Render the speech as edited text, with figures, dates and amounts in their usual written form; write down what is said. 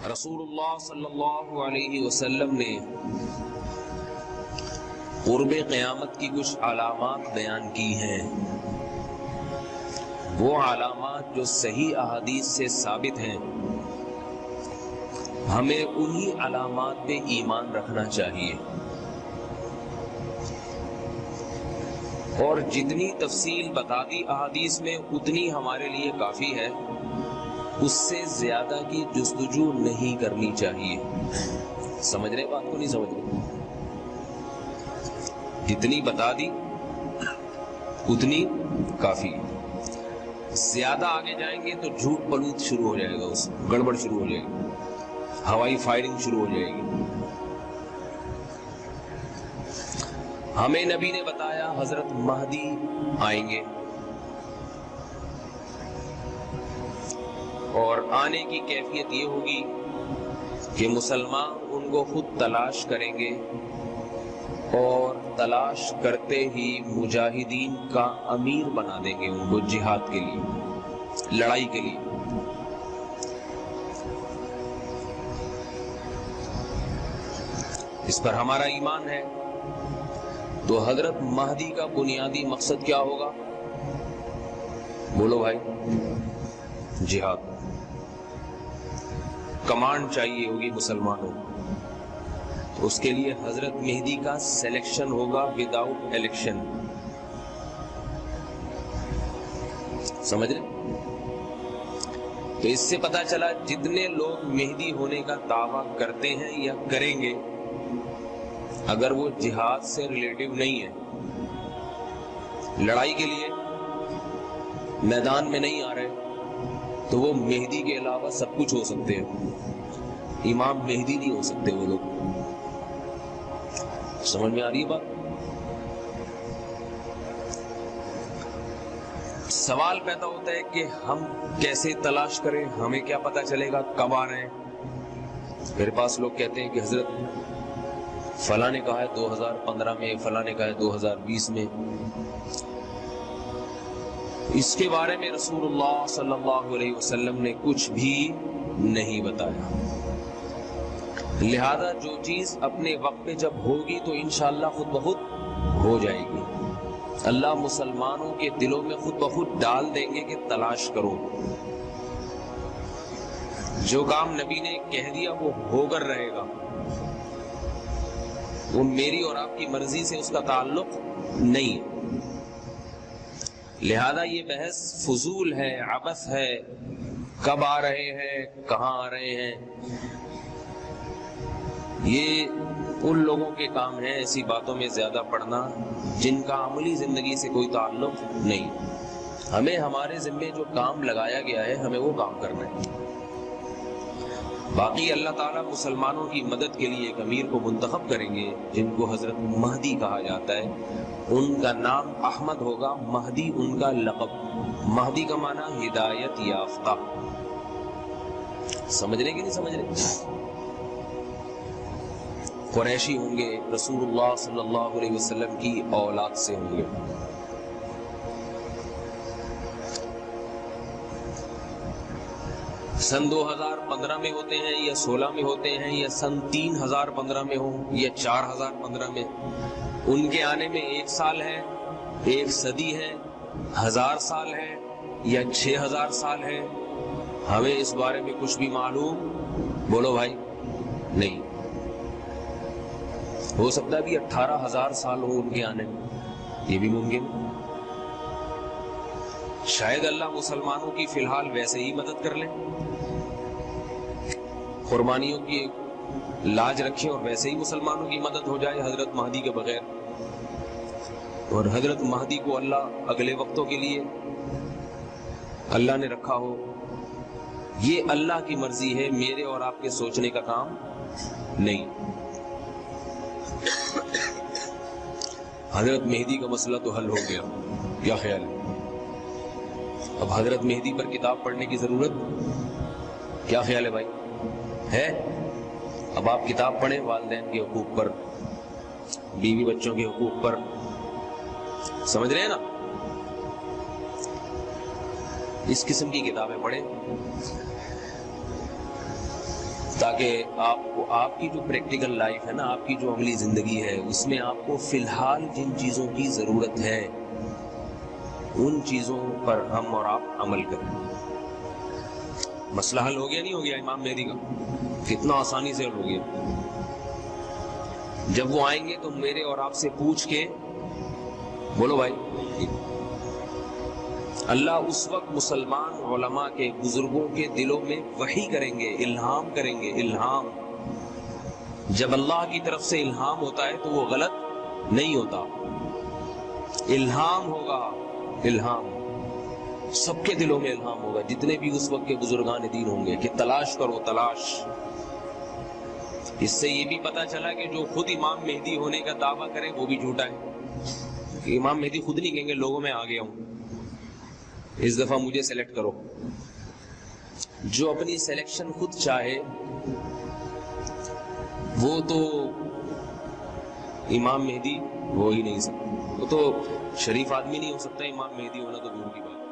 رسول اللہ صلی اللہ علیہ وسلم نے قرب قیامت کی کچھ علامات بیان کی ہیں۔ وہ علامات جو صحیح احادیث سے ثابت ہیں، ہمیں انہی علامات پہ ایمان رکھنا چاہیے، اور جتنی تفصیل بتا دی احادیث میں اتنی ہمارے لیے کافی ہے، اس سے زیادہ کی جستجو نہیں کرنی چاہیے۔ سمجھ رہے بات کو؟ نہیں سمجھ رہے؟ جتنی بتا دی اتنی کافی ہے۔ زیادہ آگے جائیں گے تو جھوٹ پلوت شروع ہو جائے گا، اس گڑبڑ شروع ہو جائے گی، ہوائی فائرنگ شروع ہو جائے گی۔ ہمیں نبی نے بتایا حضرت مہدی آئیں گے، اور آنے کی کیفیت یہ ہوگی کہ مسلمان ان کو خود تلاش کریں گے، اور تلاش کرتے ہی مجاہدین کا امیر بنا دیں گے ان کو، جہاد کے لیے، لڑائی کے لیے۔ اس پر ہمارا ایمان ہے۔ تو حضرت مہدی کا بنیادی مقصد کیا ہوگا؟ بولو بھائی، جہاد۔ کمانڈ چاہیے ہوگی مسلمانوں، تو اس کے لیے حضرت مہدی کا سلیکشن ہوگا وداؤٹ الیکشن۔ سمجھ رہے؟ تو اس سے پتا چلا جتنے لوگ مہدی ہونے کا دعویٰ کرتے ہیں یا کریں گے، اگر وہ جہاد سے ریلیٹو نہیں ہے، لڑائی کے لیے میدان میں نہیں آ رہے، تو وہ مہدی کے علاوہ سب کچھ ہو سکتے ہیں، امام مہدی نہیں ہو سکتے وہ لوگ۔ سمجھ میں آ رہی ہے بات؟ سوال پیدا ہوتا ہے کہ ہم کیسے تلاش کریں، ہمیں کیا پتا چلے گا کب آ رہے ہیں؟ میرے پاس لوگ کہتے ہیں کہ حضرت فلاں نے کہا ہے 2015 میں، فلاں نے کہا ہے 2020 میں۔ اس کے بارے میں رسول اللہ صلی اللہ علیہ وسلم نے کچھ بھی نہیں بتایا، لہذا جو چیز اپنے وقت پہ جب ہوگی تو انشاءاللہ خود بخود ہو جائے گی۔ اللہ مسلمانوں کے دلوں میں خود بخود ڈال دیں گے کہ تلاش کرو۔ جو کام نبی نے کہہ دیا وہ ہو کر رہے گا، وہ میری اور آپ کی مرضی سے اس کا تعلق نہیں ہے۔ لہذا یہ بحث فضول ہے، عبث ہے، کب آ رہے ہیں، کہاں آ رہے ہیں، یہ ان لوگوں کے کام ہے ایسی باتوں میں زیادہ پڑھنا جن کا عملی زندگی سے کوئی تعلق نہیں۔ ہمیں ہمارے ذمے جو کام لگایا گیا ہے ہمیں وہ کام کرنا ہے۔ باقی اللہ تعالیٰ مسلمانوں کی مدد کے لیے ایک امیر کو منتخب کریں گے جن کو حضرت مہدی کہا جاتا ہے۔ ان کا نام احمد ہوگا، مہدی ان کا لقب۔ مہدی کا معنی ہدایت یافتہ۔ سمجھ رہے کہ نہیں سمجھ رہے؟ قریشی ہوں گے، رسول اللہ صلی اللہ علیہ وسلم کی اولاد سے ہوں گے۔ سن 2015 میں ہوتے ہیں یا 16 میں ہوتے ہیں یا سن 3015 میں ہوں یا 4015 میں، ان کے آنے میں 1 سال ہے، 1 صدی ہے، 1000 سال ہے یا 6000 سال ہے، ہمیں اس بارے میں کچھ بھی معلوم، بولو بھائی، نہیں۔ ہو سکتا ہے بھی 18000 سال ہو ان کے آنے میں، یہ بھی ممکن ہے۔ شاید اللہ مسلمانوں کی فی الحال ویسے ہی مدد کر لیں، قربانیوں کی لاج رکھیں اور ویسے ہی مسلمانوں کی مدد ہو جائے حضرت مہدی کے بغیر، اور حضرت مہدی کو اللہ اگلے وقتوں کے لیے اللہ نے رکھا ہو۔ یہ اللہ کی مرضی ہے، میرے اور آپ کے سوچنے کا کام نہیں۔ حضرت مہدی کا مسئلہ تو حل ہو گیا، کیا خیال ہے؟ اب حضرت مہدی پر کتاب پڑھنے کی ضرورت، کیا خیال ہے بھائی؟ ہے؟ اب آپ کتاب پڑھیں والدین کے حقوق پر، بیوی بچوں کے حقوق پر، سمجھ رہے ہیں نا؟ اس قسم کی کتابیں پڑھیں۔ تاکہ آپ کو آپ کی جو پریکٹیکل لائف ہے نا، آپ کی جو عملی زندگی ہے، اس میں آپ کو فی الحال جن چیزوں کی ضرورت ہے ان چیزوں پر ہم اور آپ عمل کریں۔ مسئلہ حل ہو گیا نہیں ہو گیا امام مہدی کا؟ کتنا آسانی سے حل ہو گیا۔ جب وہ آئیں گے تو میرے اور آپ سے پوچھ کے بولو بھائی، اللہ اس وقت مسلمان علماء کے، بزرگوں کے دلوں میں وحی کریں گے، الہام کریں گے۔ الہام، جب اللہ کی طرف سے الہام ہوتا ہے تو وہ غلط نہیں ہوتا۔ الہام ہوگا، الہام سب کے دلوں میں الہام ہوگا، جتنے بھی اس وقت کے بزرگان دین ہوں گے، کہ تلاش کرو، تلاش۔ اس سے یہ بھی پتا چلا کہ جو خود امام مہدی ہونے کا دعویٰ کرے وہ بھی جھوٹا ہے، کہ امام مہدی خود نہیں کہیں گے لوگوں میں آ گیا ہوں، اس دفعہ مجھے سلیکٹ کرو۔ جو اپنی سلیکشن خود چاہے وہ تو امام مہدی ہو ہی نہیں سکتا، وہ تو شریف آدمی نہیں ہو سکتا، امام مہدی ہونا تو دور کی بات۔